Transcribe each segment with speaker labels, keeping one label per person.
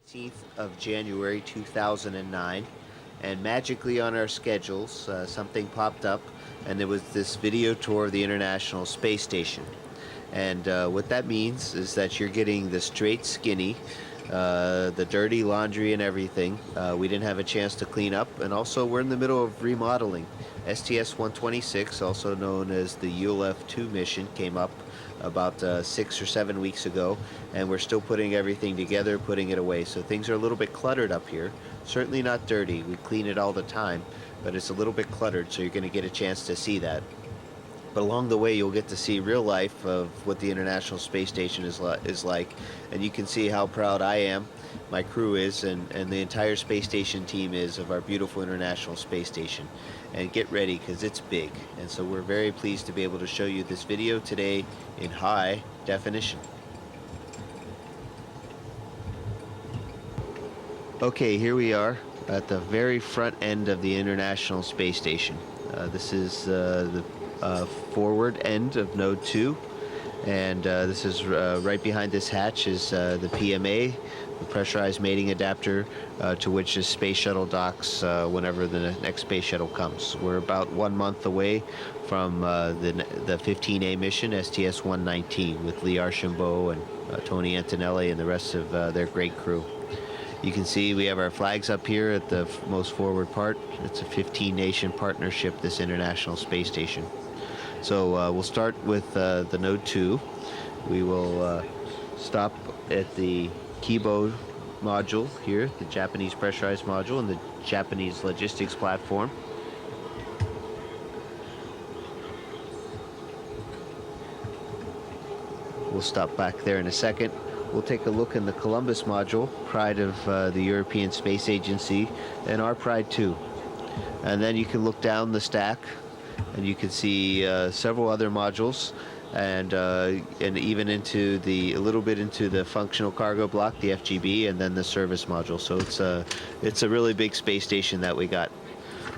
Speaker 1: 18th of January 2009, and magically on our schedules, something popped up, and there was this video tour of the International Space Station. And what that means is that you're getting the straight skinny, the dirty laundry and everything. We didn't have a chance to clean up, and also we're in the middle of remodeling. STS-126, also known as the ULF-2 mission, came up about 6 or 7 weeks ago, and we're still putting everything together, putting it away. So things are a little bit cluttered up here. Certainly not dirty. We clean it all the time, but it's a little bit cluttered, so you're going to get a chance to see that. But along the way, you'll get to see real life of what the International Space Station is like, and you can see how proud I am, my crew is, and the entire space station team is of our beautiful International Space Station. And get ready, because it's big. And so we're very pleased to be able to show you this video today in high definition. Okay, here we are at the very front end of the International Space Station. This is the forward end of Node 2, and this is right behind this hatch is the PMA, the pressurized mating adapter, to which the space shuttle docks whenever the next space shuttle comes. We're about 1 month away from the 15A mission, STS-119, with Lee Archambault and Tony Antonelli and the rest of their great crew. You can see we have our flags up here at the most forward part. It's a 15-nation partnership, this International Space Station. So we'll start with the Node 2. We will stop at the Kibo module here, the Japanese pressurized module, and the Japanese logistics platform. We'll stop back there in a second. We'll take a look in the Columbus module, pride of the European Space Agency, and our pride too. And then you can look down the stack, and you can see several other modules, and even into a little bit into the functional cargo block, the FGB, and then the service module. So it's a really big space station that we got.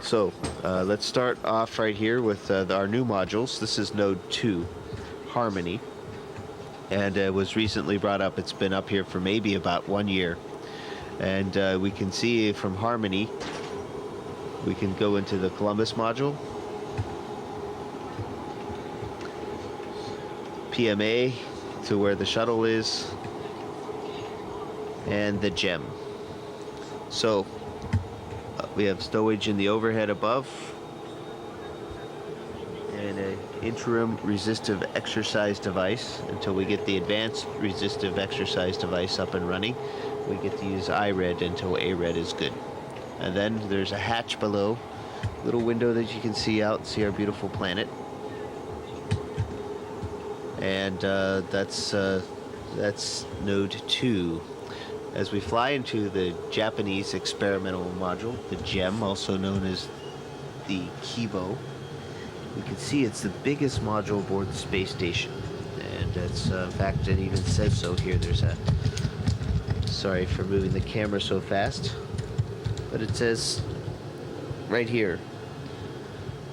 Speaker 1: So let's start off right here with our new modules. This is Node 2, Harmony. And it was recently brought up. It's been up here for maybe about 1 year. And we can see from Harmony, we can go into the Columbus module, PMA to where the shuttle is, and the GEM. So we have stowage in the overhead above, and an interim resistive exercise device until we get the advanced resistive exercise device up and running. We get to use IRED until ARED is good. And then there's a hatch below, little window that you can see out, see our beautiful planet. And that's Node 2. As we fly into the Japanese experimental module, the GEM, also known as the Kibo, we can see it's the biggest module aboard the space station, and it's in fact, it even says so here. There's a, sorry for moving the camera so fast, but it says right here,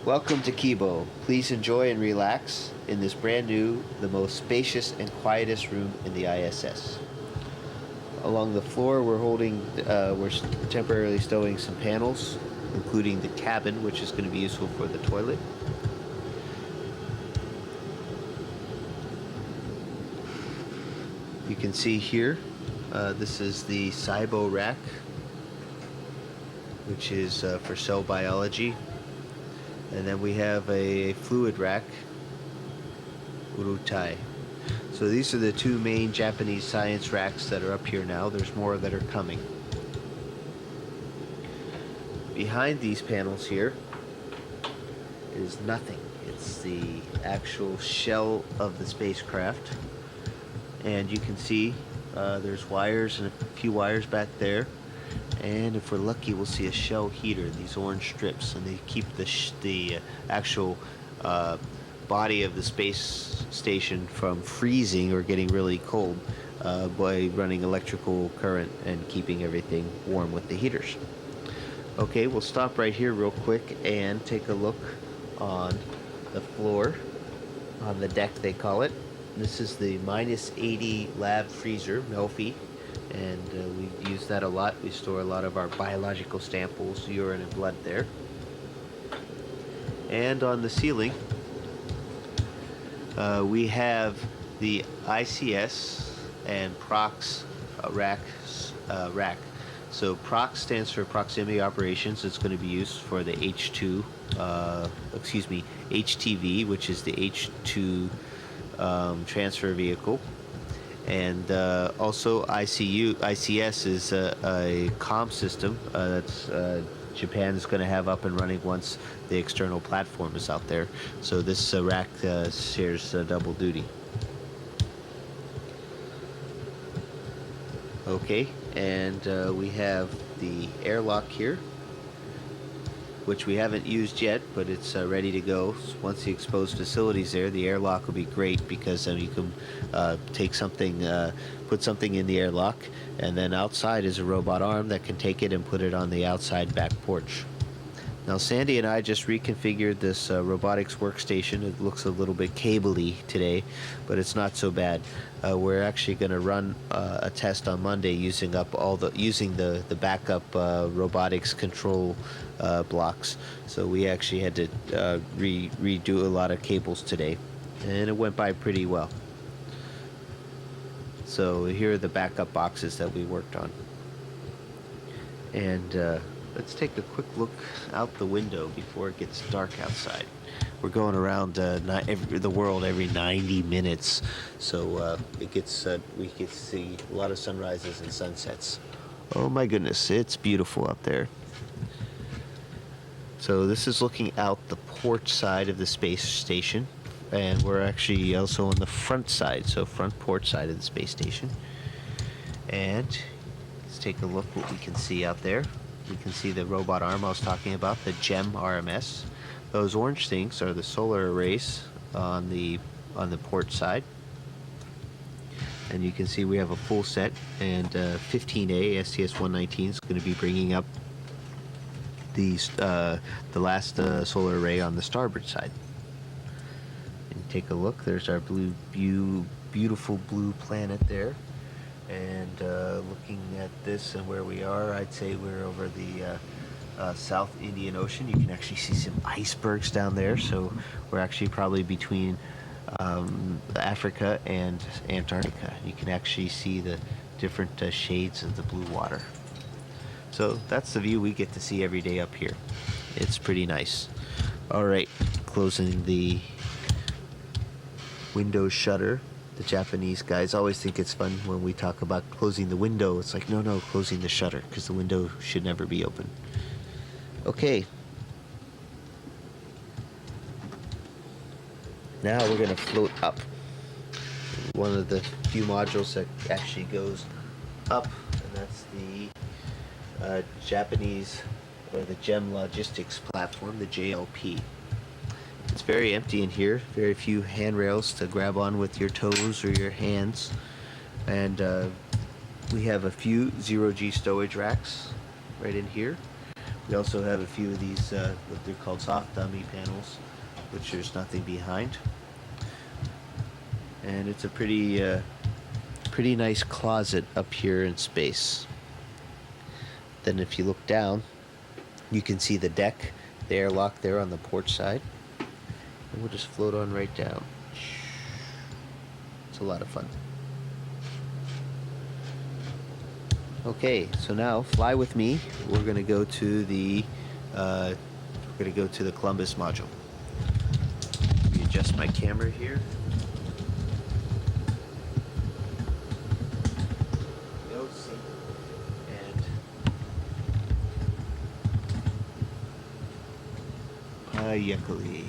Speaker 1: "Welcome to Kibo. Please enjoy and relax in this brand new, the most spacious and quietest room in the ISS." Along the floor, we're temporarily stowing some panels, including the cabin, which is going to be useful for the toilet. You can see here, this is the SIBO rack, which is for cell biology. And then we have a fluid rack, Urutai. So these are the two main Japanese science racks that are up here now. There's more that are coming. Behind these panels here is nothing. It's the actual shell of the spacecraft. And you can see there's wires and a few wires back there. And if we're lucky, we'll see a shell heater, these orange strips, and they keep the actual body of the space station from freezing or getting really cold by running electrical current and keeping everything warm with the heaters. Okay, we'll stop right here real quick and take a look on the floor, on the deck they call it. This is the -80 lab freezer, Melfi. and we use that a lot. We store a lot of our biological samples, urine and blood there. And on the ceiling, we have the ICS and PROX rack. So PROX stands for Proximity Operations. It's going to be used for the HTV, which is the H2 transfer vehicle. And also ICS is a comm system that's Japan is going to have up and running once the external platform is out there. So this rack shares double duty. Okay, and we have the airlock here, which we haven't used yet, but it's ready to go. Once the exposed facility's there, the airlock will be great because then you can take something, put something in the airlock, and then outside is a robot arm that can take it and put it on the outside back porch. Now Sandy and I just reconfigured this robotics workstation. It looks a little bit cable-y today, but it's not so bad. We're actually going to run a test on Monday using the backup robotics control blocks. So we actually had to redo a lot of cables today, and it went by pretty well. So here are the backup boxes that we worked on. And let's take a quick look out the window before it gets dark outside. We're going around the world every 90 minutes, so we get to see a lot of sunrises and sunsets. Oh my goodness, it's beautiful out there. So this is looking out the port side of the space station, and we're actually also on the front side, so front port side of the space station. And let's take a look what we can see out there. We can see the robot arm I was talking about, the GEM RMS. Those orange things are the solar arrays on the port side. And you can see we have a full set, and 15A STS-119 is going to be bringing up the last solar array on the starboard side. And take a look. There's our beautiful blue planet there. And looking at this and where we are, I'd say we're over the South Indian Ocean. You can actually see some icebergs down there, so we're actually probably between Africa and Antarctica. You can actually see the different shades of the blue water. So that's the view we get to see every day up here. It's pretty nice. All right, closing the window shutter. The Japanese guys always think it's fun when we talk about closing the window. It's like, no, closing the shutter, because the window should never be open. Okay. Now we're going to float up. One of the few modules that actually goes up, and that's the Japanese, or the GEM Logistics Platform, the JLP. It's very empty in here, very few handrails to grab on with your toes or your hands. And we have a few zero-G stowage racks right in here. We also have a few of these, what they're called soft dummy panels, which there's nothing behind. And it's a pretty nice closet up here in space. Then if you look down, you can see the deck, the airlock there on the port side. And we'll just float on right down. It's a lot of fun. Okay, so now fly with me. We're going to go to the Columbus module. Let me adjust my camera here. And Yuckily.